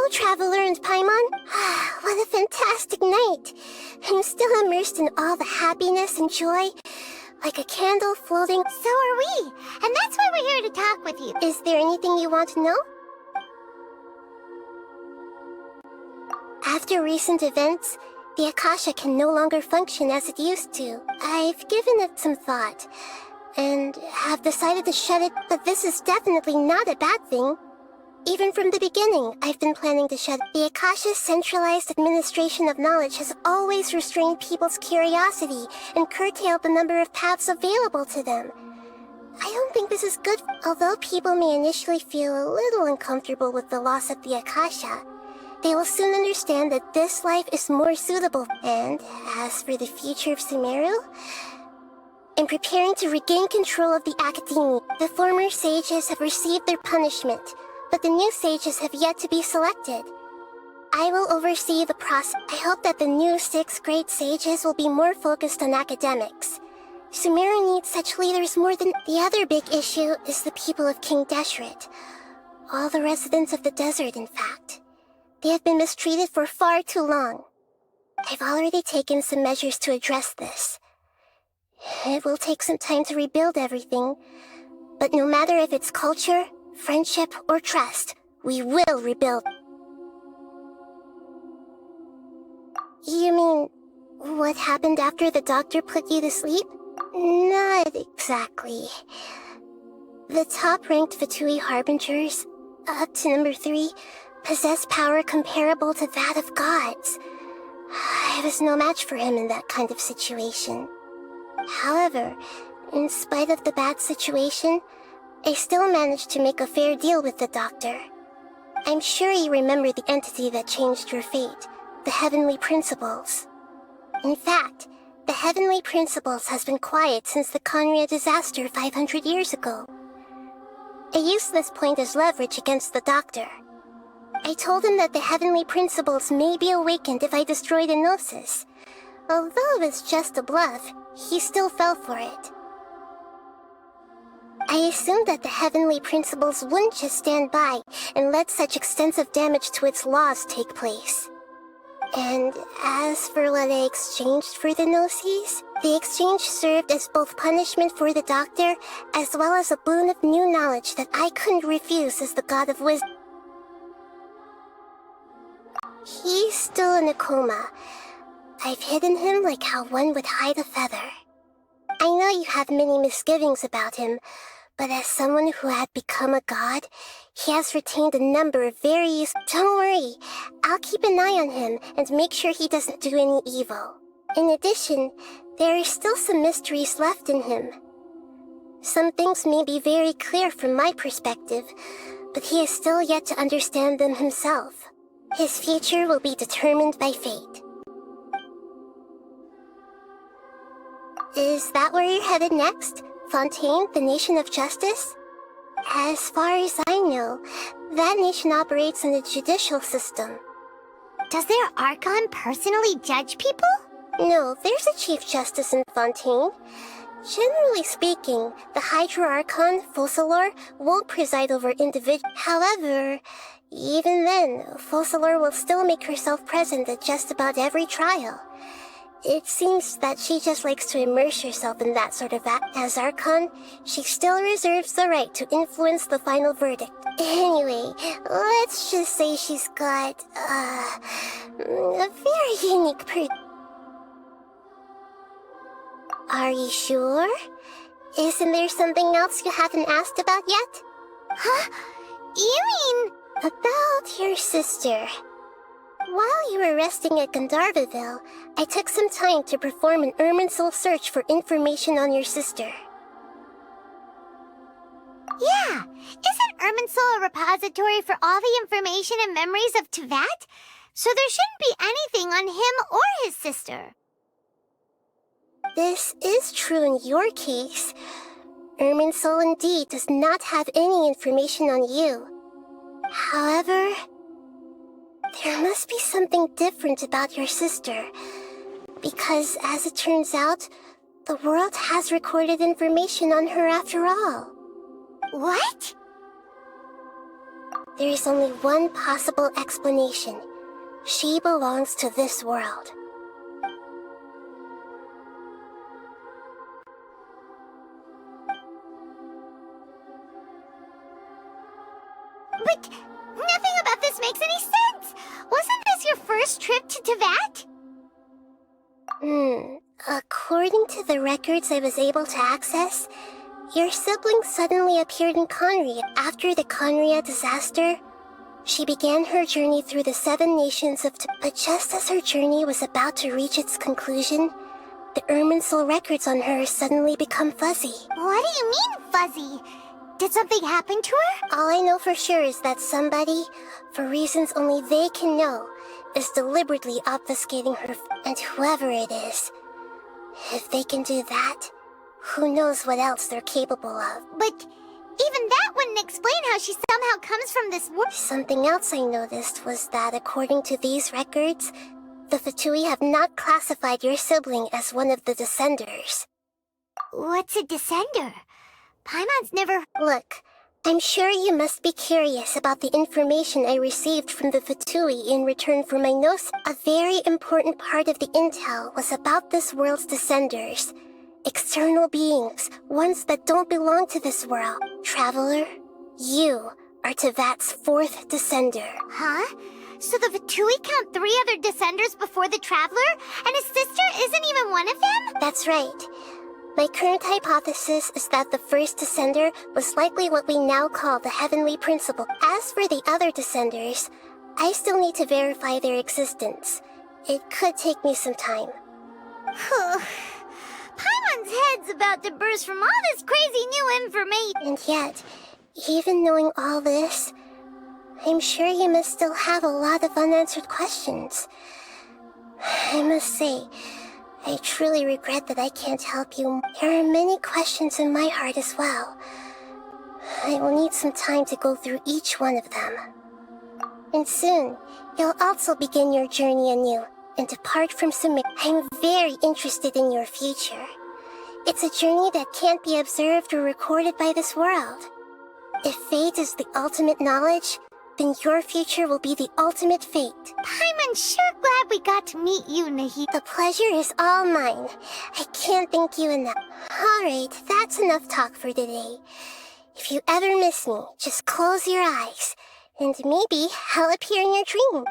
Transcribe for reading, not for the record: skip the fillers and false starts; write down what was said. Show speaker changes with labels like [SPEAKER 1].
[SPEAKER 1] traveler and Paimon. What a fantastic night. I'm still immersed in all the happiness and joy, like a candle floating.
[SPEAKER 2] So are we, and that's why we're here to talk with you.
[SPEAKER 1] Is there anything you want to know? After recent events, the Akasha can no longer function as it used to. I've given it some thought, and have decided to shut it, but this is definitely not a bad thing. Even from the beginning, I've been planning to shut it. The Akasha's centralized administration of knowledge has always restrained people's curiosity and curtailed the number of paths available to them. I don't think this is good. Although people may initially feel a little uncomfortable with the loss of the Akasha, they will soon understand that this life is more suitable. And as for the future of Sumeru, I'm preparing to regain control of the Academy. The former sages have received their punishment, but the new sages have yet to be selected. I will oversee the process. I hope that the new 6 great sages will be more focused on academics. Sumeru needs such leaders more than... The other big issue is the people of King Deshret. All the residents of the desert, in fact. They have been mistreated for far too long. I've already taken some measures to address this. It will take some time to rebuild everything, but no matter if it's culture, friendship, or trust, we will rebuild. You mean, what happened after the doctor put you to sleep? Not exactly. The top-ranked Fatui Harbingers, up to number 3, possess power comparable to that of gods. I was no match for him in that kind of situation. However, in spite of the bad situation, I still managed to make a fair deal with the doctor. I'm sure you remember the entity that changed your fate, the Heavenly Principles. In fact, the Heavenly Principles has been quiet since the Conria disaster 500 years ago. I used this point as leverage against the doctor. I told him that the Heavenly Principles may be awakened if I destroy the Gnosis. Although it was just a bluff, he still fell for it. I assumed that the Heavenly Principles wouldn't just stand by and let such extensive damage to its laws take place. And as for what I exchanged for the Gnosis, the exchange served as both punishment for the doctor, as well as a boon of new knowledge that I couldn't refuse as the God of Wisdom. He's still in a coma. I've hidden him like how one would hide a feather. I know you have many misgivings about him, but as someone who had become a god, he has retained a number of very Don't worry, I'll keep an eye on him and make sure he doesn't do any evil. In addition, there are still some mysteries left in him. Some things may be very clear from my perspective, but he is still yet to understand them himself. His future will be determined by fate. Is that where you're headed next? Fontaine, the Nation of Justice? As far as I know, that nation operates in the judicial system.
[SPEAKER 2] Does their Archon personally judge people?
[SPEAKER 1] No, there's a Chief Justice in Fontaine. Generally speaking, the Hydra Archon, Focalor, won't preside over individuals. However, even then, Focalor will still make herself present at just about every trial. It seems that she just likes to immerse herself in that sort of act. As Archon, she still reserves the right to influence the final verdict. Anyway, let's just say she's got, a very unique Are you sure? Isn't there something else you haven't asked about yet?
[SPEAKER 2] Huh? You mean...
[SPEAKER 1] About your sister. While you were resting at Gandharvaville, I took some time to perform an Irminsul search for information on your sister.
[SPEAKER 2] Yeah! Isn't Irminsul a repository for all the information and memories of Tevat? So there shouldn't be anything on him or his sister.
[SPEAKER 1] This is true in your case. Irminsul indeed does not have any information on you. However, there must be something different about your sister, because as it turns out, the world has recorded information on her after all.
[SPEAKER 2] What?
[SPEAKER 1] There is only one possible explanation. She belongs to this world.
[SPEAKER 2] But nothing about this makes any sense! Wasn't this your first trip to Teyvat?
[SPEAKER 1] According to the records I was able to access, your sibling suddenly appeared in Conria after the Conria disaster. She began her journey through the 7 nations of but just as her journey was about to reach its conclusion, the Irminsul records on her suddenly become fuzzy.
[SPEAKER 2] What do you mean, fuzzy? Did something happen to her?
[SPEAKER 1] All I know for sure is that somebody, for reasons only they can know, is deliberately obfuscating her, and whoever it is, if they can do that, who knows what else they're capable of.
[SPEAKER 2] But even that wouldn't explain how she somehow comes from this world.
[SPEAKER 1] Something else I noticed was that according to these records, the Fatui have not classified your sibling as one of the Descenders.
[SPEAKER 2] What's a Descender? Paimon's never...
[SPEAKER 1] Look, I'm sure you must be curious about the information I received from the Fatui in return for my notes. A very important part of the intel was about this world's Descenders. External beings, ones that don't belong to this world. Traveler, you are Teyvat's 4th Descender.
[SPEAKER 2] Huh? So the Fatui count 3 other Descenders before the Traveler? And his sister isn't even one of them?
[SPEAKER 1] That's right. My current hypothesis is that the first Descender was likely what we now call the Heavenly Principle. As for the other Descenders, I still need to verify their existence. It could take me some time.
[SPEAKER 2] Paimon's head's about to burst from all this crazy new information.
[SPEAKER 1] And yet, even knowing all this, I'm sure you must still have a lot of unanswered questions. I must say, I truly regret that I can't help you. There are many questions in my heart as well. I will need some time to go through each one of them. And soon, you'll also begin your journey anew and depart from Sumer. I'm very interested in your future. It's a journey that can't be observed or recorded by this world. If fate is the ultimate knowledge, then your future will be the ultimate fate.
[SPEAKER 2] Paimon's sure glad we got to meet you, Nahida.
[SPEAKER 1] The pleasure is all mine. I can't thank you enough. Alright, that's enough talk for today. If you ever miss me, just close your eyes, and maybe I'll appear in your dream.